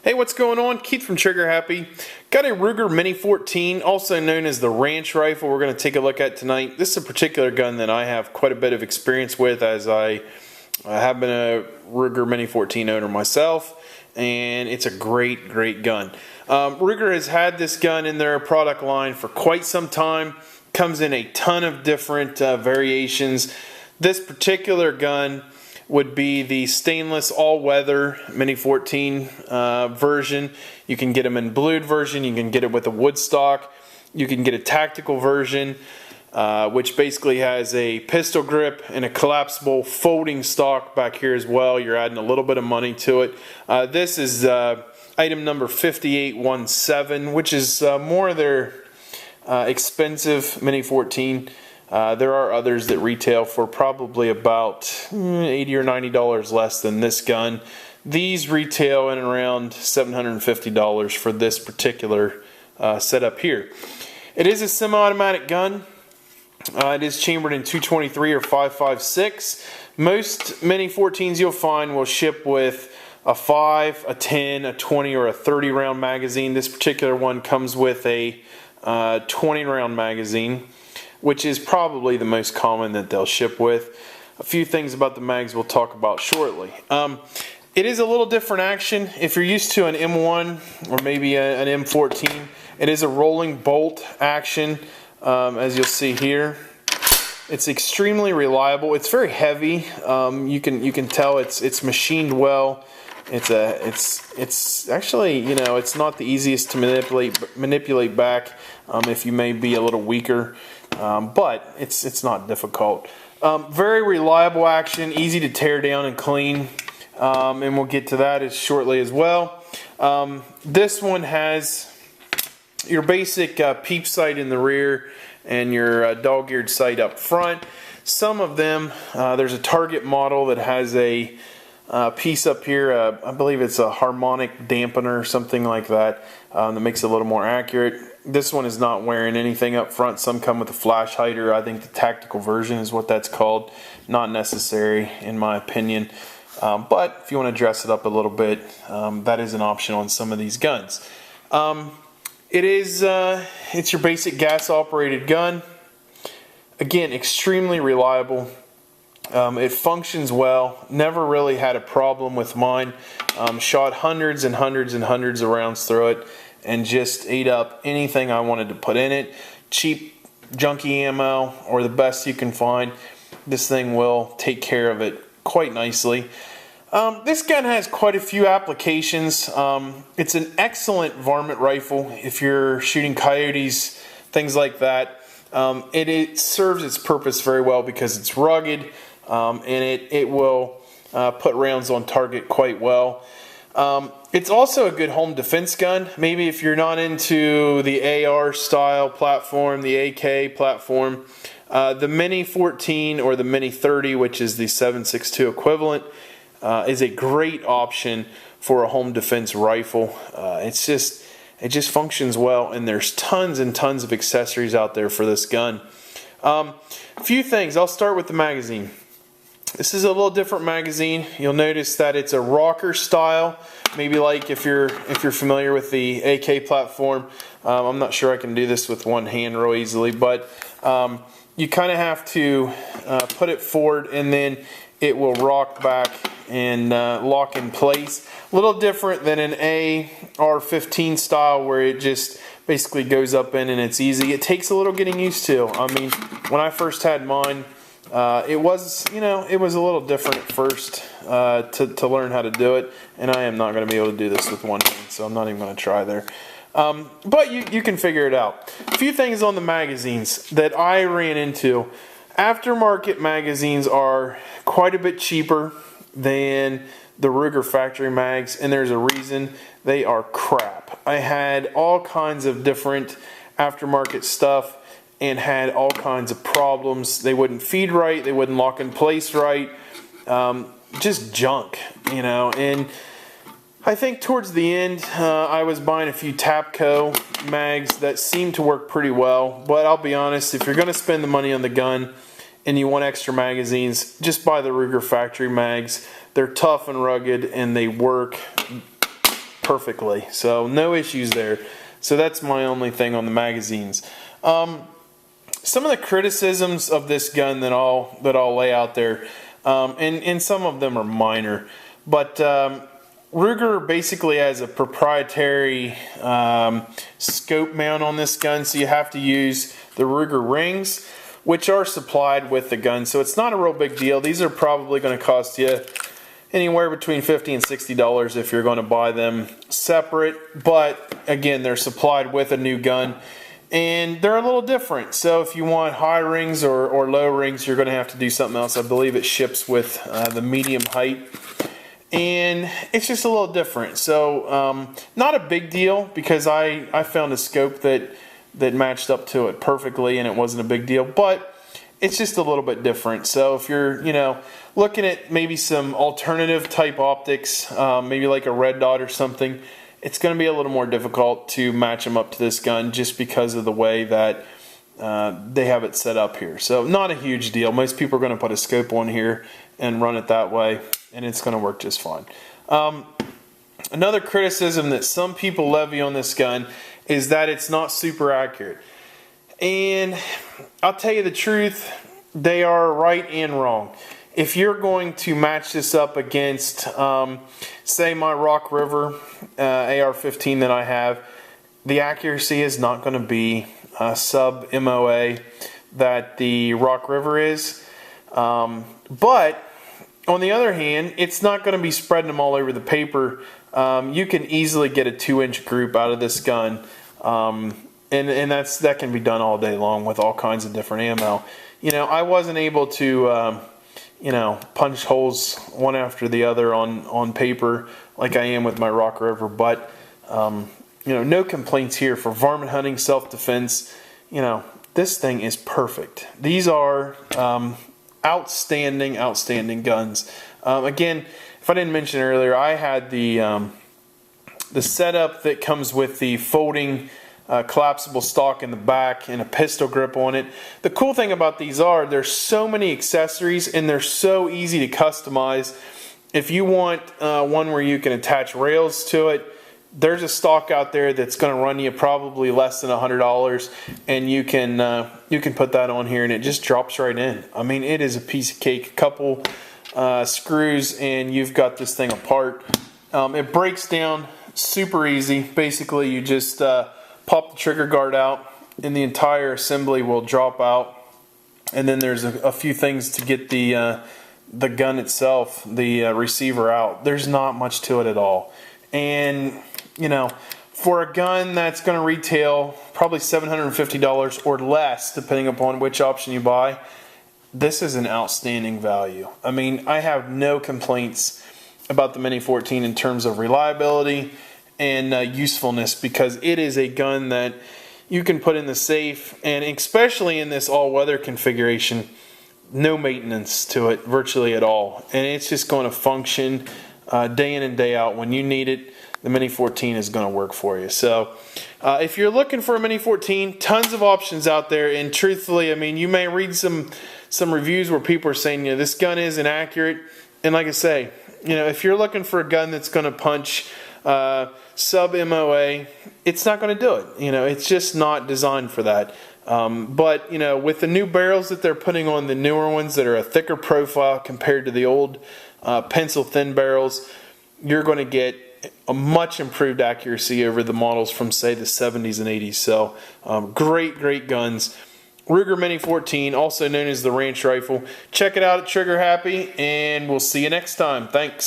Hey, what's going on? Keith from Trigger Happy. Got a Ruger Mini 14, also known as the Ranch Rifle, we're going to take a look at tonight. This is a particular gun that I have quite a bit of experience with, as I have been a Ruger Mini 14 owner myself, and it's a great gun. Ruger has had this gun in their product line for quite some time. Comes in a ton of different variations. This particular gun would be the stainless all-weather Mini 14 version. You can get them in blued version, you can get it with a wood stock, you can get a tactical version, which basically has a pistol grip and a collapsible folding stock back here as well. You're adding a little bit of money to it. This is item number 5817, which is more of their expensive Mini 14. There are others that retail for probably about $80 or $90 less than this gun. These retail in around $750 for this particular setup here. It is a semi-automatic gun. It is chambered in 223 or 5.56. Most Mini 14s you'll find will ship with a 5, a 10, a 20, or a 30 round magazine. This particular one comes with a 20 round magazine, which is probably the most common that they'll ship with. A few things about the mags we'll talk about shortly. It is a little different action. If you're used to an M1 or maybe an M14, it is a rolling bolt action, as you'll see here. It's extremely reliable. It's very heavy. You can tell it's machined well. It's actually, you know, it's not the easiest to manipulate back if you may be a little weaker. But it's not difficult. Very reliable action, easy to tear down and clean, and we'll get to that as shortly as well. This one has your basic peep sight in the rear and your dog-eared sight up front. Some of them, there's a Target model that has a piece up here, I believe it's a harmonic dampener or something like that, that makes it a little more accurate. This one is not wearing anything up front. Some come with a flash hider. I think the tactical version is what that's called. Not necessary in my opinion, but if you want to dress it up a little bit, that is an option on some of these guns. It's your basic gas operated gun. Again, extremely reliable. It functions well. Never really had a problem with mine. Shot hundreds and hundreds and hundreds of rounds through it and just ate up anything I wanted to put in it. Cheap, junky ammo or the best you can find. This thing will take care of it quite nicely. This gun has quite a few applications. It's an excellent varmint rifle if you're shooting coyotes, things like that. It serves its purpose very well because it's rugged. And it will put rounds on target quite well. It's also a good home defense gun. Maybe if you're not into the AR style platform, the AK platform, the Mini 14 or the Mini 30, which is the 7.62 equivalent, is a great option for a home defense rifle. It just functions well, and there's tons and tons of accessories out there for this gun. A few things. I'll start with the magazine. This is a little different magazine. You'll notice that it's a rocker style. Maybe like if you're familiar with the AK platform. I'm not sure I can do this with one hand real easily, but you kind of have to put it forward and then it will rock back and lock in place. A little different than an AR-15 style where it just basically goes up in and it's easy. It takes a little getting used to. I mean, when I first had mine, it was a little different at first to learn how to do it, and I am not going to be able to do this with one hand, so I'm not even going to try there. But you can figure it out. A few things on the magazines that I ran into. Aftermarket magazines are quite a bit cheaper than the Ruger factory mags, and there's a reason. They are crap. I had all kinds of different aftermarket stuff and had all kinds of problems. They wouldn't feed right, they wouldn't lock in place right, just junk, you know. And I think towards the end, I was buying a few Tapco mags that seemed to work pretty well, but I'll be honest, if you're going to spend the money on the gun and you want extra magazines, just buy the Ruger factory mags. They're tough and rugged and they work perfectly, so no issues there. So that's my only thing on the magazines. Some of the criticisms of this gun that I'll lay out there, and some of them are minor, but Ruger basically has a proprietary scope mount on this gun, so you have to use the Ruger rings, which are supplied with the gun, so it's not a real big deal. These are probably going to cost you anywhere between $50 and $60 if you're going to buy them separate, but again, they're supplied with a new gun, and they're a little different. So if you want high rings or low rings, you're going to have to do something else. I believe it ships with the medium height, and it's just a little different. So not a big deal, because I found a scope that matched up to it perfectly, and it wasn't a big deal, but it's just a little bit different. So if you're, looking at maybe some alternative type optics, maybe like a red dot or something, it's going to be a little more difficult to match them up to this gun, just because of the way that they have it set up here. So not a huge deal. Most people are going to put a scope on here and run it that way, and it's going to work just fine. Another criticism that some people levy on this gun is that it's not super accurate. And I'll tell you the truth, they are right and wrong. If you're going to match this up against, say, my Rock River AR-15 that I have, the accuracy is not going to be sub-MOA that the Rock River is. But on the other hand, it's not going to be spreading them all over the paper. You can easily get a 2-inch group out of this gun. And that can be done all day long with all kinds of different ammo. I wasn't able to punch holes one after the other on paper like I am with my Rock River, but no complaints here for varmint hunting, self-defense. This thing is perfect. These are outstanding guns. Again, if I didn't mention earlier, I had the setup that comes with the folding collapsible stock in the back and a pistol grip on it. The cool thing about these there's so many accessories, and they're so easy to customize. If you want one where you can attach rails to it, there's a stock out there that's going to run you probably less than $100, and you can put that on here and it just drops right in. I mean, it is a piece of cake. A couple screws and you've got this thing apart. It breaks down super easy. Basically, you just pop the trigger guard out and the entire assembly will drop out, and then there's a few things to get the gun itself, the receiver out. There's not much to it at all, and for a gun that's going to retail probably $750 or less depending upon which option you buy, this is an outstanding value. I mean, I have no complaints about the Mini 14 in terms of reliability and usefulness, because it is a gun that you can put in the safe, and especially in this all-weather configuration, no maintenance to it virtually at all, and it's just going to function day in and day out. When you need it, the Mini 14 is going to work for you. So if you're looking for a Mini 14, tons of options out there, and truthfully, I mean, you may read some reviews where people are saying, this gun isn't accurate, and like I say, if you're looking for a gun that's going to punch sub-MOA, it's not going to do it. It's just not designed for that. But with the new barrels that they're putting on, the newer ones that are a thicker profile compared to the old pencil thin barrels, you're going to get a much improved accuracy over the models from, say, the 70s and 80s. So great guns. Ruger Mini 14, also known as the Ranch Rifle. Check it out at Trigger Happy, and we'll see you next time. Thanks.